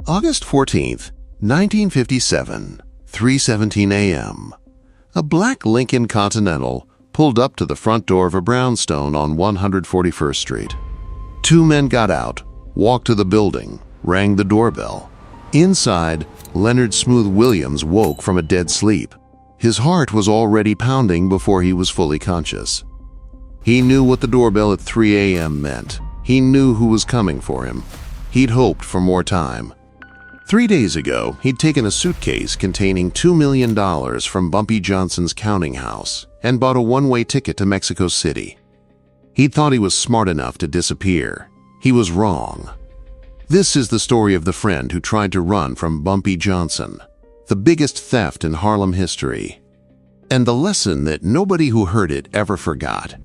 August 14th, 1957, 3:17 a.m. A black Lincoln Continental pulled up to the front door of a brownstone on 141st Street. Two men got out, walked to the building, rang the doorbell. Inside, Leonard Smooth Williams woke from a dead sleep. His heart was already pounding before he was fully conscious. He knew what the doorbell at 3 a.m. meant. He knew who was coming for him. He'd hoped for more time. 3 days ago, he'd taken a suitcase containing $2 million from Bumpy Johnson's counting house and bought a one-way ticket to Mexico City. He'd thought he was smart enough to disappear. He was wrong. This is the story of the friend who tried to run from Bumpy Johnson, the biggest theft in Harlem history, and the lesson that nobody who heard it ever forgot.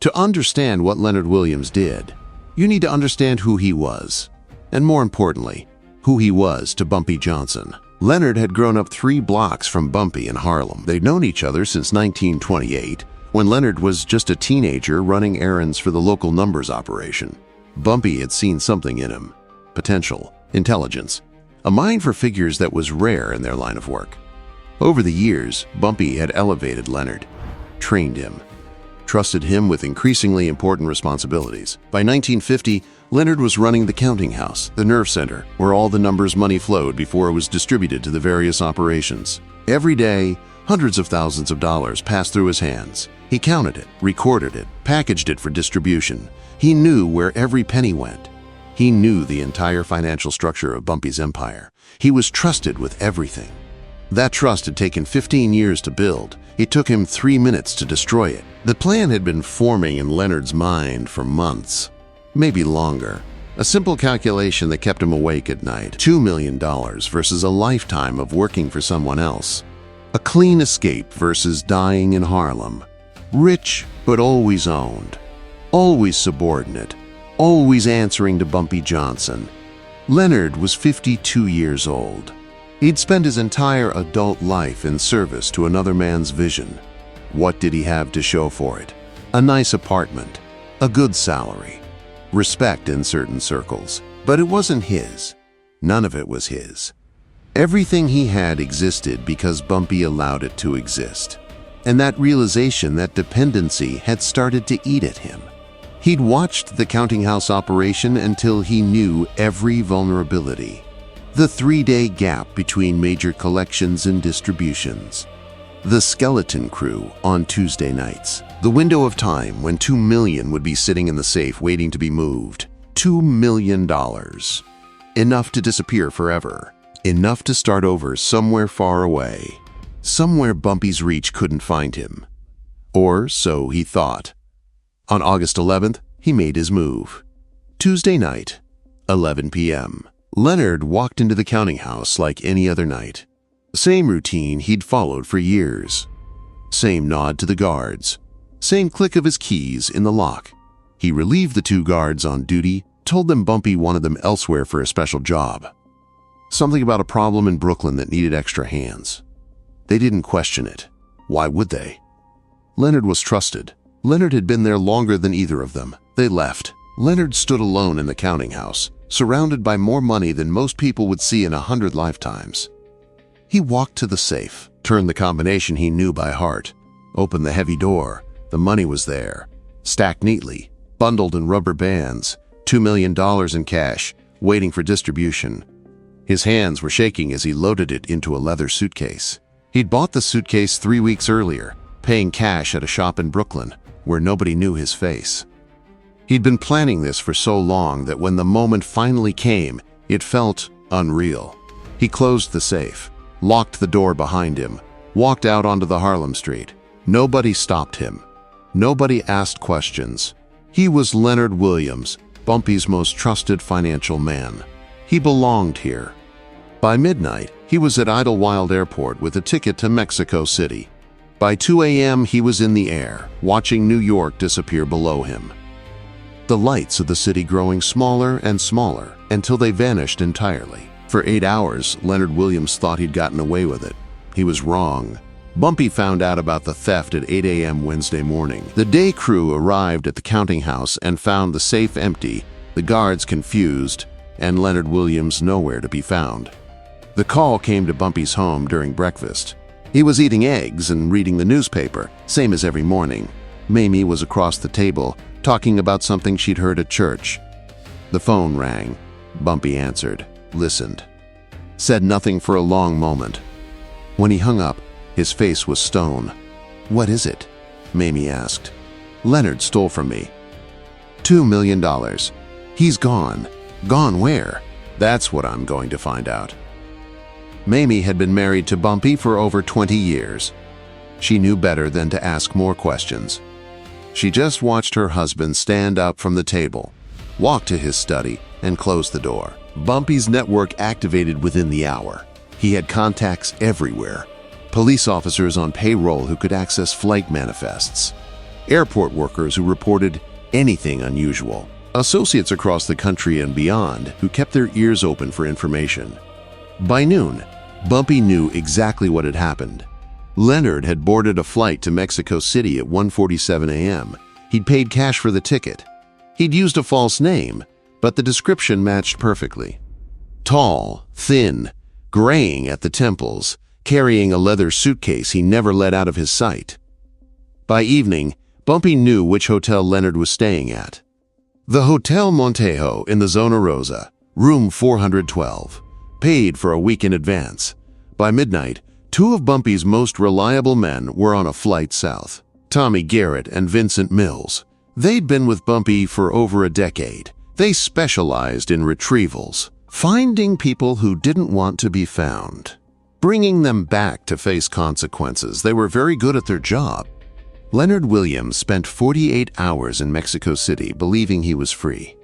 To understand what Leonard Williams did, you need to understand who he was, and more importantly, who he was to Bumpy Johnson. Leonard had grown up 3 blocks from Bumpy in Harlem. They'd known each other since 1928, when Leonard was just a teenager running errands for the local numbers operation. Bumpy had seen something in him: potential, intelligence, a mind for figures that was rare in their line of work. Over the years, Bumpy had elevated Leonard, trained him, trusted him with increasingly important responsibilities. By 1950, Leonard was running the counting house, the nerve center, where all the numbers money flowed before it was distributed to the various operations. Every day, hundreds of thousands of dollars passed through his hands. He counted it, recorded it, packaged it for distribution. He knew where every penny went. He knew the entire financial structure of Bumpy's empire. He was trusted with everything. That trust had taken 15 years to build. It took him 3 minutes to destroy it. The plan had been forming in Leonard's mind for months, maybe longer. A simple calculation that kept him awake at night: $2 million versus a lifetime of working for someone else. A clean escape versus dying in Harlem. Rich, but always owned. Always subordinate. Always answering to Bumpy Johnson. Leonard was 52 years old. He'd spent his entire adult life in service to another man's vision. What did he have to show for it? A nice apartment, a good salary, respect in certain circles. But it wasn't his. None of it was his. Everything he had existed because Bumpy allowed it to exist. And that realization, that dependency, had started to eat at him. He'd watched the counting house operation until he knew every vulnerability. The 3-day gap between major collections and distributions. The skeleton crew on Tuesday nights. The window of time when $2 million would be sitting in the safe waiting to be moved. $2 million. Enough to disappear forever. Enough to start over somewhere far away. Somewhere Bumpy's reach couldn't find him. Or so he thought. On August 11th, he made his move. Tuesday night, 11 p.m. Leonard walked into the counting house like any other night. Same routine he'd followed for years. Same nod to the guards. Same click of his keys in the lock. He relieved the 2 guards on duty, told them Bumpy wanted them elsewhere for a special job. Something about a problem in Brooklyn that needed extra hands. They didn't question it. Why would they? Leonard was trusted. Leonard had been there longer than either of them. They left. Leonard stood alone in the counting house, surrounded by more money than most people would see in 100 lifetimes. He walked to the safe, turned the combination he knew by heart, opened the heavy door. The money was there, stacked neatly, bundled in rubber bands, $2 million in cash, waiting for distribution. His hands were shaking as he loaded it into a leather suitcase. He'd bought the suitcase 3 weeks earlier, paying cash at a shop in Brooklyn, where nobody knew his face. He'd been planning this for so long that when the moment finally came, it felt unreal. He closed the safe, locked the door behind him, walked out onto the Harlem street. Nobody stopped him. Nobody asked questions. He was Leonard Williams, Bumpy's most trusted financial man. He belonged here. By midnight, he was at Idlewild Airport with a ticket to Mexico City. By 2 a.m., he was in the air, watching New York disappear below him. The lights of the city growing smaller and smaller until they vanished entirely. For 8 hours, Leonard Williams thought he'd gotten away with it. He was wrong. Bumpy found out about the theft at 8 a.m. Wednesday morning. The day crew arrived at the counting house and found the safe empty, the guards confused, and Leonard Williams nowhere to be found. The call came to Bumpy's home during breakfast. He was eating eggs and reading the newspaper, same as every morning. Mamie was across the table, talking about something she'd heard at church. The phone rang. Bumpy answered, listened, said nothing for a long moment. When he hung up, his face was stone. "What is it?" Mamie asked. "Leonard stole from me. $2 million. He's gone. Gone where? That's what I'm going to find out." Mamie had been married to Bumpy for over 20 years. She knew better than to ask more questions. She just watched her husband stand up from the table, walk to his study, and close the door. Bumpy's network activated within the hour. He had contacts everywhere. Police officers on payroll who could access flight manifests. Airport workers who reported anything unusual. Associates across the country and beyond who kept their ears open for information. By noon, Bumpy knew exactly what had happened. Leonard had boarded a flight to Mexico City at 1:47 a.m. He'd paid cash for the ticket. He'd used a false name, but the description matched perfectly. Tall, thin, graying at the temples, carrying a leather suitcase he never let out of his sight. By evening, Bumpy knew which hotel Leonard was staying at. The Hotel Montejo in the Zona Rosa, room 412, paid for a week in advance. By midnight, two of Bumpy's most reliable men were on a flight south, Tommy Garrett and Vincent Mills. They'd been with Bumpy for over a decade. They specialized in retrievals, finding people who didn't want to be found, bringing them back to face consequences. They were very good at their job. Leonard Williams spent 48 hours in Mexico City believing he was free.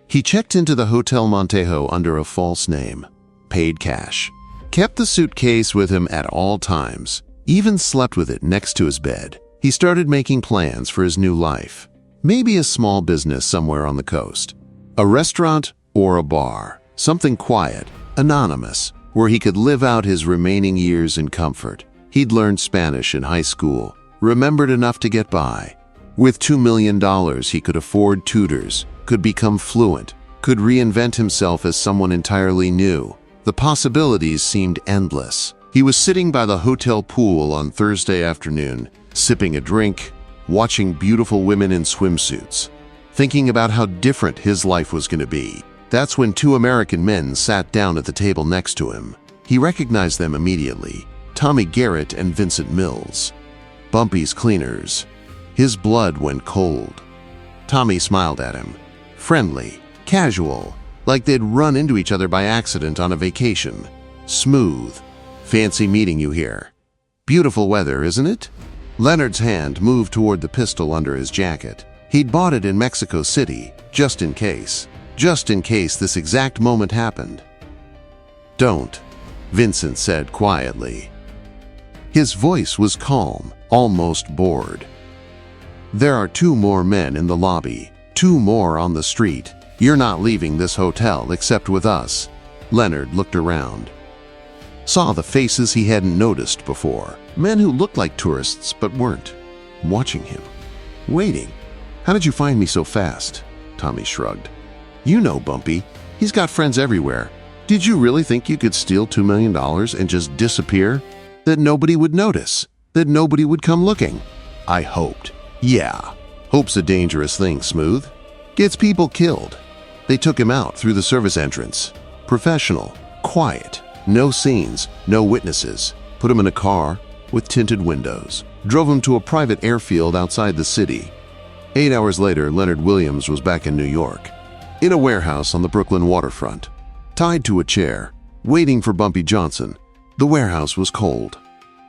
He checked into the Hotel Montejo under a false name, paid cash, kept the suitcase with him at all times, even slept with it next to his bed. He started making plans for his new life. Maybe a small business somewhere on the coast. A restaurant or a bar. Something quiet, anonymous, where he could live out his remaining years in comfort. He'd learned Spanish in high school, remembered enough to get by. With $2 million, he could afford tutors, could become fluent, could reinvent himself as someone entirely new. The possibilities seemed endless. He was sitting by the hotel pool on Thursday afternoon, sipping a drink, watching beautiful women in swimsuits, thinking about how different his life was going to be. That's when two American men sat down at the table next to him. He recognized them immediately, Tommy Garrett and Vincent Mills, Bumpy's cleaners. His blood went cold. Tommy smiled at him, friendly, casual, like they'd run into each other by accident on a vacation. Smooth. "Fancy meeting you here. Beautiful weather, isn't it?" Leonard's hand moved toward the pistol under his jacket. He'd bought it in Mexico City, just in case this exact moment happened. "Don't," Vincent said quietly. His voice was calm, almost bored. "There are two more men in the lobby, two more on the street. You're not leaving this hotel except with us." Leonard looked around. Saw the faces he hadn't noticed before. Men who looked like tourists but weren't. Watching him. Waiting. "How did you find me so fast?" Tommy shrugged. "You know Bumpy. He's got friends everywhere. Did you really think you could steal $2 million and just disappear? That nobody would notice? That nobody would come looking?" "I hoped." "Yeah. Hope's a dangerous thing, Smooth. Gets people killed." They took him out through the service entrance. Professional. Quiet. No scenes. No witnesses. Put him in a car with tinted windows. Drove him to a private airfield outside the city. 8 hours later, Leonard Williams was back in New York, in a warehouse on the Brooklyn waterfront, tied to a chair, waiting for Bumpy Johnson. The warehouse was cold,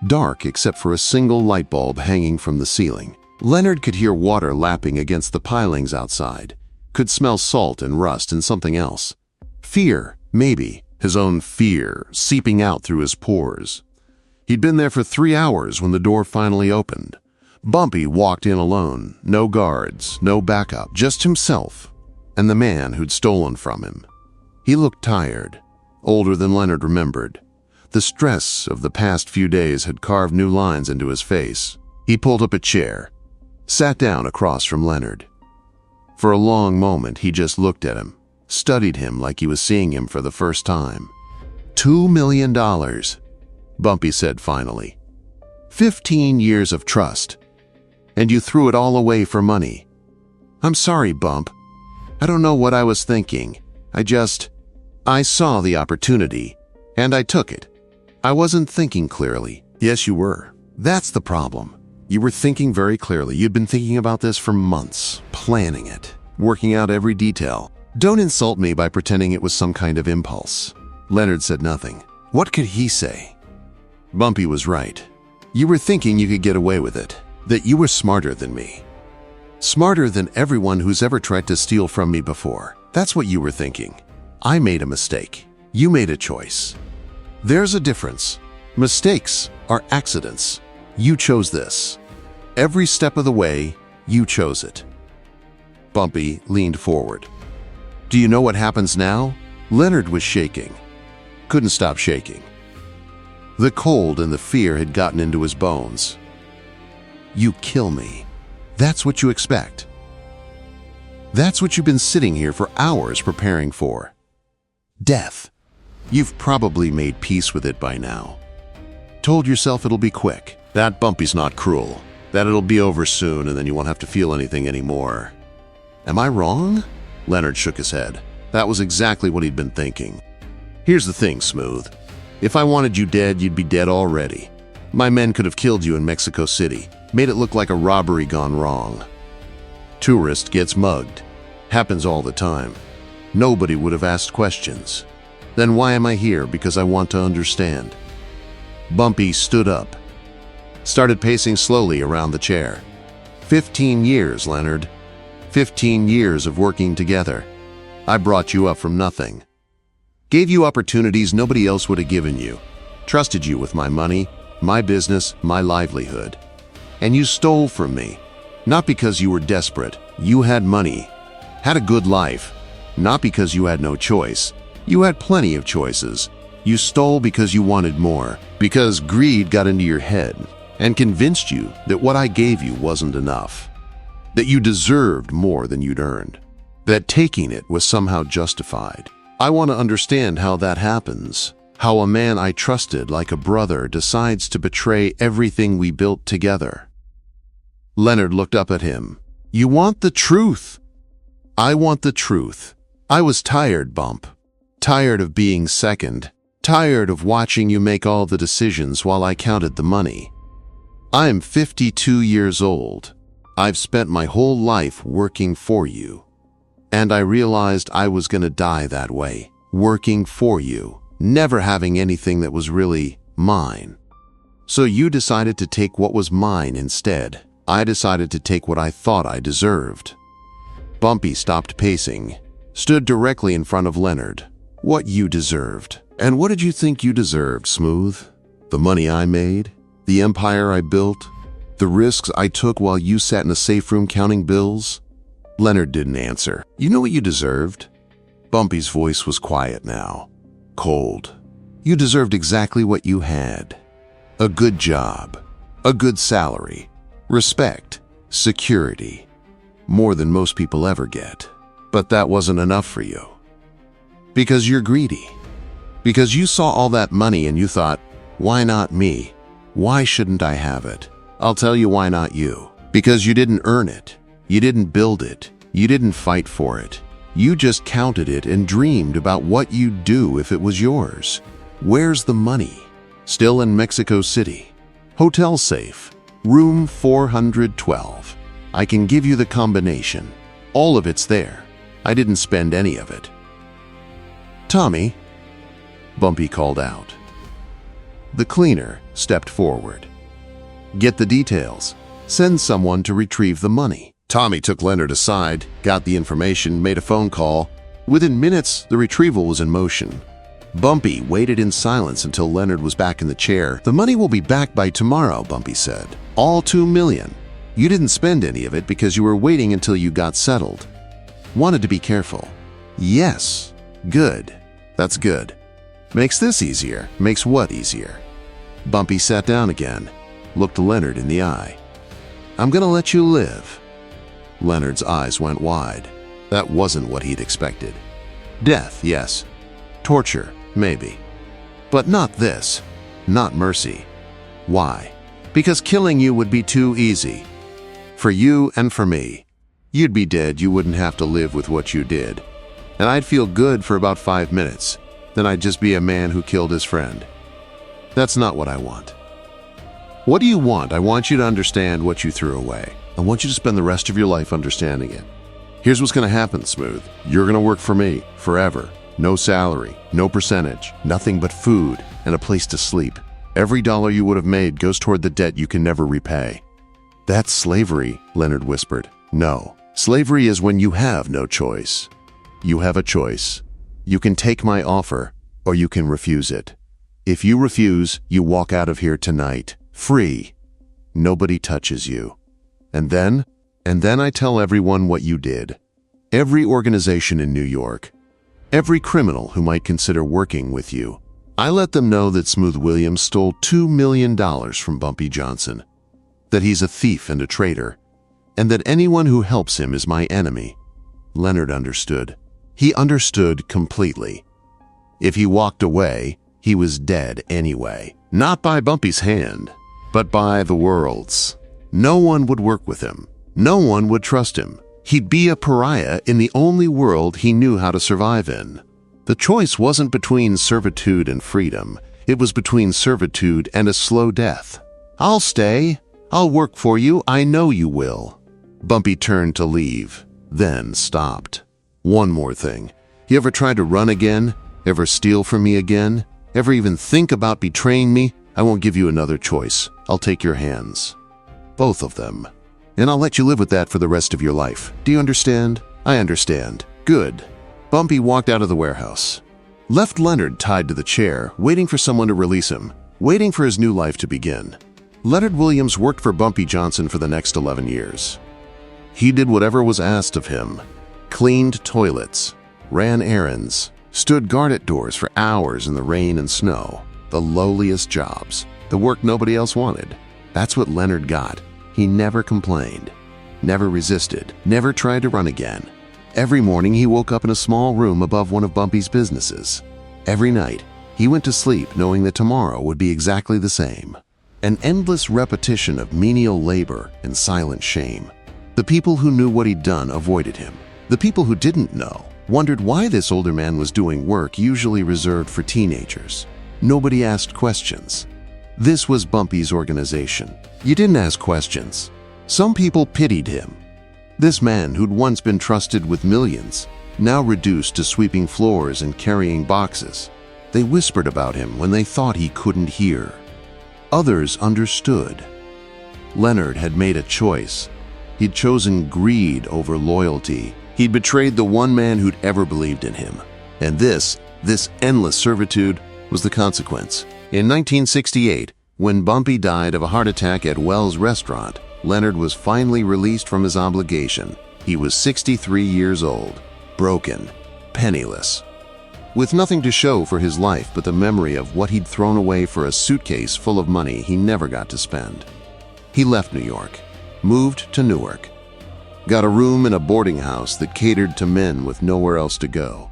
dark except for a single light bulb hanging from the ceiling. Leonard could hear water lapping against the pilings outside, could smell salt and rust and something else. Fear, maybe, his own fear, seeping out through his pores. He'd been there for 3 hours when the door finally opened. Bumpy walked in alone, no guards, no backup, just himself and the man who'd stolen from him. He looked tired, older than Leonard remembered. The stress of the past few days had carved new lines into his face. He pulled up a chair, sat down across from Leonard. For a long moment, he just looked at him, studied him like he was seeing him for the first time. $2 million, Bumpy said finally. 15 years of trust. And you threw it all away for money. I'm sorry, Bump. I don't know what I was thinking. I saw the opportunity, and I took it. I wasn't thinking clearly. Yes, you were. That's the problem. You were thinking very clearly. You'd been thinking about this for months, planning it, working out every detail. Don't insult me by pretending it was some kind of impulse. Leonard said nothing. What could he say? Bumpy was right. You were thinking you could get away with it, that you were smarter than me. Smarter than everyone who's ever tried to steal from me before. That's what you were thinking. I made a mistake. You made a choice. There's a difference. Mistakes are accidents. You chose this. Every step of the way, you chose it. Bumpy leaned forward. Do you know what happens now? Leonard was shaking. Couldn't stop shaking. The cold and the fear had gotten into his bones. You kill me. That's what you expect. That's what you've been sitting here for hours preparing for. Death. You've probably made peace with it by now. Told yourself it'll be quick. That Bumpy's not cruel. That it'll be over soon and then you won't have to feel anything anymore. Am I wrong? Leonard shook his head. That was exactly what he'd been thinking. Here's the thing, Smooth. If I wanted you dead, you'd be dead already. My men could have killed you in Mexico City, made it look like a robbery gone wrong. Tourist gets mugged. Happens all the time. Nobody would have asked questions. Then why am I here? Because I want to understand. Bumpy stood up. Started pacing slowly around the chair. 15 years, Leonard. 15 years of working together. I brought you up from nothing. Gave you opportunities nobody else would have given you. Trusted you with my money, my business, my livelihood. And you stole from me. Not because you were desperate. You had money. Had a good life. Not because you had no choice. You had plenty of choices. You stole because you wanted more. Because greed got into your head and convinced you that what I gave you wasn't enough. That you deserved more than you'd earned. That taking it was somehow justified. I want to understand how that happens. How a man I trusted like a brother decides to betray everything we built together. Leonard looked up at him. You want the truth? I want the truth. I was tired, Bump. Tired of being second. Tired of watching you make all the decisions while I counted the money. I'm 52 years old. I've spent my whole life working for you. And I realized I was going to die that way, working for you, never having anything that was really mine. So you decided to take what was mine instead. I decided to take what I thought I deserved. Bumpy stopped pacing, stood directly in front of Leonard. What you deserved. And what did you think you deserved, Smooth? The money I made? The empire I built? The risks I took while you sat in a safe room counting bills? Leonard didn't answer. You know what you deserved? Bumpy's voice was quiet now. Cold. You deserved exactly what you had. A good job. A good salary. Respect. Security. More than most people ever get. But that wasn't enough for you. Because you're greedy. Because you saw all that money and you thought, why not me? Why shouldn't I have it? I'll tell you why not you. Because you didn't earn it. You didn't build it. You didn't fight for it. You just counted it and dreamed about what you'd do if it was yours. Where's the money? Still in Mexico City. Hotel safe. Room 412. I can give you the combination. All of it's there. I didn't spend any of it. Tommy, Bumpy called out. The cleaner stepped forward. Get the details. Send someone to retrieve the money. Tommy took Leonard aside, got the information, made a phone call. Within minutes, the retrieval was in motion. Bumpy waited in silence until Leonard was back in the chair. The money will be back by tomorrow, Bumpy said. All $2 million. You didn't spend any of it because you were waiting until you got settled. Wanted to be careful. Yes. Good. That's good. Makes this easier. Makes what easier? Bumpy sat down again, looked Leonard in the eye. I'm gonna let you live. Leonard's eyes went wide. That wasn't what he'd expected. Death, yes. Torture, maybe. But not this. Not mercy. Why? Because killing you would be too easy. For you and for me. You'd be dead, you wouldn't have to live with what you did. And I'd feel good for about 5 minutes. Then I'd just be a man who killed his friend. That's not what I want. What do you want? I want you to understand what you threw away. I want you to spend the rest of your life understanding it. Here's what's going to happen, Smooth. You're going to work for me, forever. No salary, no percentage, nothing but food and a place to sleep. Every dollar you would have made goes toward the debt you can never repay. That's slavery, Leonard whispered. No, slavery is when you have no choice. You have a choice. You can take my offer, or you can refuse it. If you refuse, you walk out of here tonight, free. Nobody touches you. And then I tell everyone what you did. Every organization in New York. Every criminal who might consider working with you. I let them know that Smooth Williams stole $2 million from Bumpy Johnson. That he's a thief and a traitor. And that anyone who helps him is my enemy. Leonard understood. He understood completely. If he walked away, he was dead anyway. Not by Bumpy's hand, but by the world's. No one would work with him. No one would trust him. He'd be a pariah in the only world he knew how to survive in. The choice wasn't between servitude and freedom. It was between servitude and a slow death. I'll stay. I'll work for you. I know you will. Bumpy turned to leave, then stopped. One more thing. You ever tried to run again? Ever steal from me again? Ever even think about betraying me? I won't give you another choice. I'll take your hands. Both of them. And I'll let you live with that for the rest of your life. Do you understand? I understand. Good. Bumpy walked out of the warehouse. Left Leonard tied to the chair, waiting for someone to release him, waiting for his new life to begin. Leonard Williams worked for Bumpy Johnson for the next 11 years. He did whatever was asked of him. Cleaned toilets, ran errands, stood guard at doors for hours in the rain and snow. The lowliest jobs, the work nobody else wanted. That's what Leonard got. He never complained, never resisted, never tried to run again. Every morning he woke up in a small room above one of Bumpy's businesses. Every night he went to sleep knowing that tomorrow would be exactly the same. An endless repetition of menial labor and silent shame. The people who knew what he'd done avoided him. The people who didn't know wondered why this older man was doing work usually reserved for teenagers. Nobody asked questions. This was Bumpy's organization. You didn't ask questions. Some people pitied him. This man who'd once been trusted with millions, now reduced to sweeping floors and carrying boxes. They whispered about him when they thought he couldn't hear. Others understood. Leonard had made a choice. He'd chosen greed over loyalty. He'd betrayed the one man who'd ever believed in him. And this endless servitude was the consequence. In 1968, when Bumpy died of a heart attack at Wells Restaurant, Leonard was finally released from his obligation. He was 63 years old, broken, penniless, with nothing to show for his life but the memory of what he'd thrown away for a suitcase full of money he never got to spend. He left New York, moved to Newark, got a room in a boarding house that catered to men with nowhere else to go,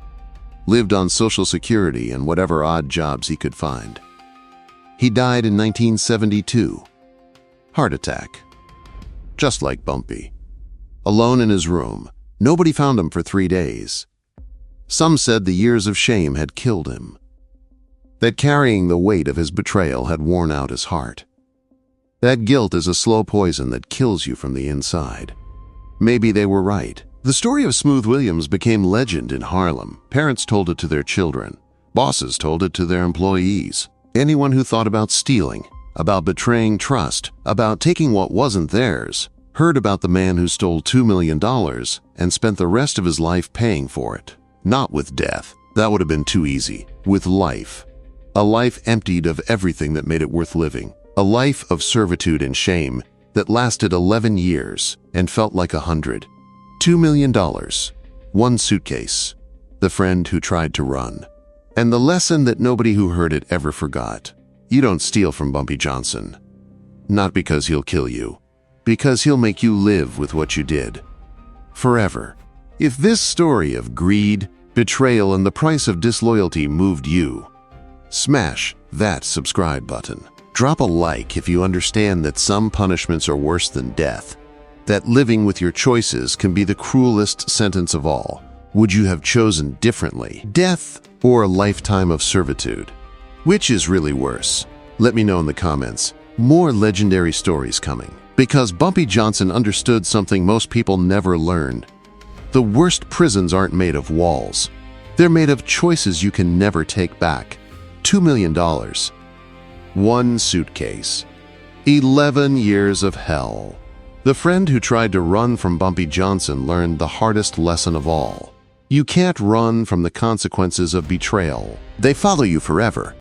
lived on Social Security and whatever odd jobs he could find. He died in 1972. Heart attack. Just like Bumpy. Alone in his room, nobody found him for 3 days. Some said the years of shame had killed him, that carrying the weight of his betrayal had worn out his heart. That guilt is a slow poison that kills you from the inside. Maybe they were right. The story of Smooth Williams became legend in Harlem. Parents told it to their children. Bosses told it to their employees. Anyone who thought about stealing, about betraying trust, about taking what wasn't theirs, heard about the man who stole $2 million and spent the rest of his life paying for it. Not with death. That would have been too easy. With life. A life emptied of everything that made it worth living. A life of servitude and shame that lasted 11 years and felt like 100. $2 million. One suitcase. The friend who tried to run. And the lesson that nobody who heard it ever forgot. You don't steal from Bumpy Johnson. Not because he'll kill you. Because he'll make you live with what you did. Forever. If this story of greed, betrayal, and the price of disloyalty moved you. Smash that subscribe button. Drop a like if you understand that some punishments are worse than death, that living with your choices can be the cruelest sentence of all. Would you have chosen differently? Death or a lifetime of servitude? Which is really worse? Let me know in the comments. More legendary stories coming. Because Bumpy Johnson understood something most people never learned. The worst prisons aren't made of walls. They're made of choices you can never take back. $2 million. One suitcase. 11 years of hell. The friend who tried to run from Bumpy Johnson learned the hardest lesson of all. You can't run from the consequences of betrayal. They follow you forever.